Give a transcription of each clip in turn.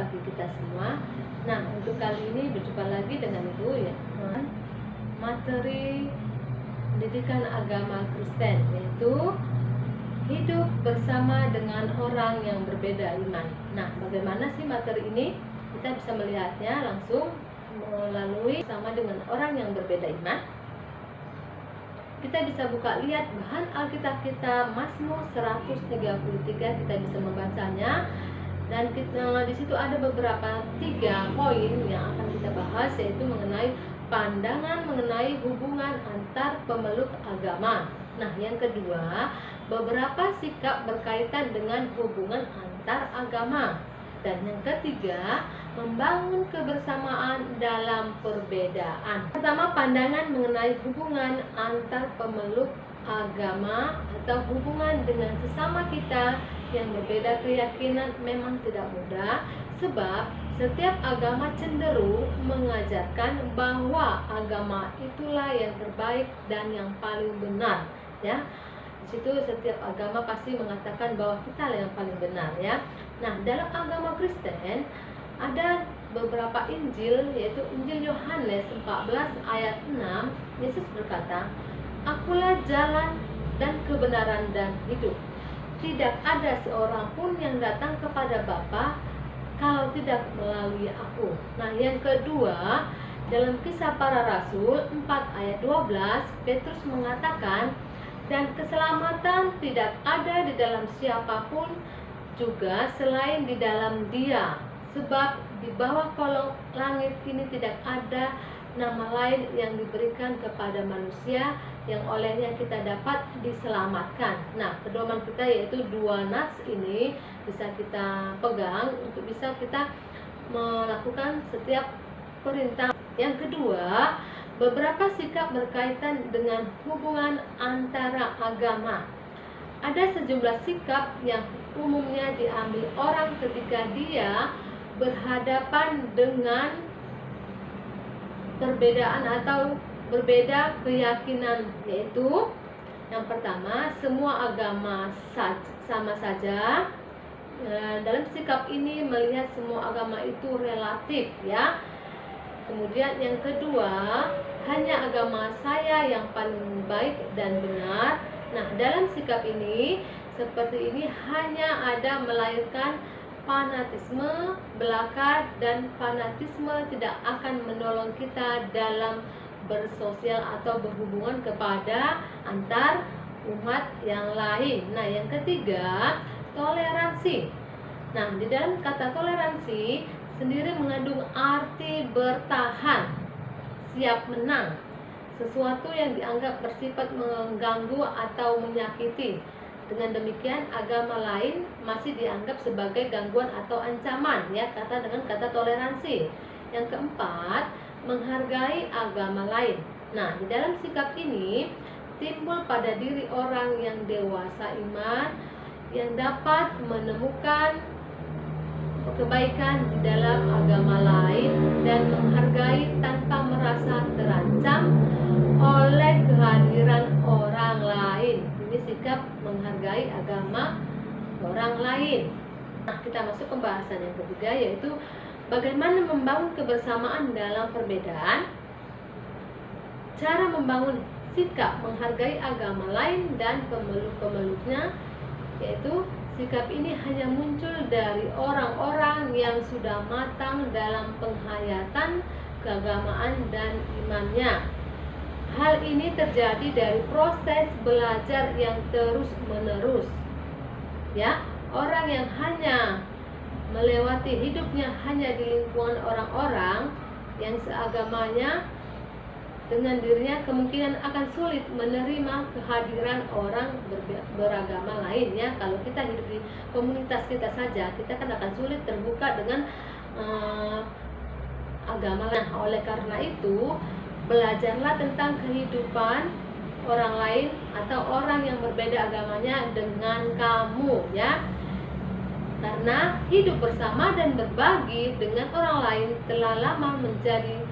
bagi kita semua. Nah, untuk kali ini berjumpa lagi dengan Ibu ya, materi pendidikan agama Kristen, yaitu hidup bersama dengan orang yang berbeda iman. Nah, bagaimana sih materi ini? Kita bisa melihatnya langsung melalui sama dengan orang yang berbeda iman. Kita bisa buka lihat bahan Alkitab kita, Mazmur 133, kita bisa membacanya. Dan di situ ada beberapa 3 poin yang akan kita bahas, yaitu mengenai pandangan mengenai hubungan antar pemeluk agama. Nah, yang kedua, beberapa sikap berkaitan dengan hubungan antar agama. Dan yang ketiga, membangun kebersamaan dalam perbedaan. Pertama, pandangan mengenai hubungan antar pemeluk agama atau hubungan dengan sesama kita yang berbeda keyakinan memang tidak mudah, sebab setiap agama cenderung mengajarkan bahwa agama itulah yang terbaik dan yang paling benar, ya. Di situ setiap agama pasti mengatakan bahwa kita lah yang paling benar, ya. Nah, dalam agama Kristen ada beberapa Injil, yaitu Injil Yohanes 14 ayat 6. Yesus berkata, "Akulah jalan dan kebenaran dan hidup. Tidak ada seorang pun yang datang kepada Bapa kalau tidak melalui aku." Nah, yang kedua, dalam Kisah Para Rasul 4 ayat 12, Petrus mengatakan, "Dan keselamatan tidak ada di dalam siapapun juga selain di dalam Dia, sebab di bawah kolong langit ini tidak ada nama lain yang diberikan kepada manusia yang olehnya kita dapat diselamatkan." Nah, pedoman kita yaitu 2 nas ini bisa kita pegang untuk bisa kita melakukan setiap perintah. Yang kedua, beberapa sikap berkaitan dengan hubungan antara agama. Ada sejumlah sikap yang umumnya diambil orang ketika dia berhadapan dengan perbedaan atau berbeda keyakinan, yaitu yang pertama, semua agama sama saja. Dalam sikap ini melihat semua agama itu relatif, ya. Kemudian yang kedua, hanya agama saya yang paling baik dan benar. Nah, dalam sikap ini seperti ini hanya ada melahirkan fanatisme belaka, dan fanatisme tidak akan menolong kita dalam bersosial atau berhubungan kepada antar umat yang lain. Nah, yang ketiga, toleransi. Nah, di dalam kata toleransi sendiri mengandung arti bertahan, siap menang sesuatu yang dianggap bersifat mengganggu atau menyakiti. Dengan demikian, agama lain masih dianggap sebagai gangguan atau ancaman, ya, dengan kata toleransi. Yang keempat, menghargai agama lain. Nah, di dalam sikap ini timbul pada diri orang yang dewasa iman yang dapat menemukan kebaikan di dalam agama lain dan menghargai tanpa merasa terancam oleh kehadiran orang lain. Ini sikap menghargai agama orang lain. Nah, kita masuk pembahasan yang ketiga, yaitu bagaimana membangun kebersamaan dalam perbedaan. Cara membangun sikap menghargai agama lain dan pemeluk-pemeluknya, yaitu sikap ini hanya muncul dari orang-orang yang sudah matang dalam penghayatan keagamaan dan imannya. Hal ini terjadi dari proses belajar yang terus-menerus, ya. Orang yang hanya melewati hidupnya hanya di lingkungan orang-orang yang seagamanya dengan dirinya kemungkinan akan sulit menerima kehadiran orang beragama lain, ya. Kalau kita hidup di komunitas kita saja, kita kan akan sulit terbuka dengan agama. Nah, oleh karena itu, belajarlah tentang kehidupan orang lain atau orang yang berbeda agamanya dengan kamu, ya. Karena hidup bersama dan berbagi dengan orang lain telah lama menjalin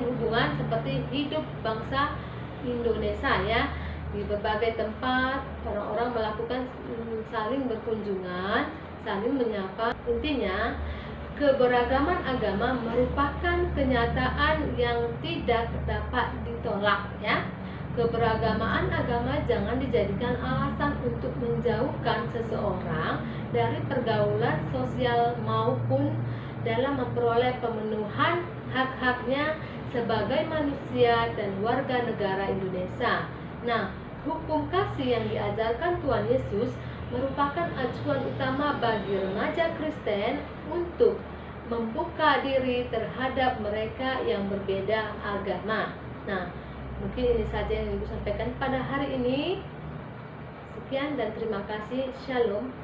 hubungan seperti hidup bangsa Indonesia, ya. Di berbagai tempat orang-orang melakukan saling berkunjungan, saling menyapa. Intinya, keberagaman agama merupakan kenyataan yang tidak dapat ditolak, ya. Keberagaman agama jangan dijadikan alasan untuk menjauhkan seseorang dari pergaulan sosial maupun dalam memperoleh pemenuhan hak-haknya sebagai manusia dan warga negara Indonesia. Nah, hukum kasih yang diajarkan Tuhan Yesus merupakan acuan utama bagi remaja Kristen untuk membuka diri terhadap mereka yang berbeda agama. Nah, mungkin ini saja yang Ibu sampaikan pada hari ini. Sekian dan terima kasih. Shalom.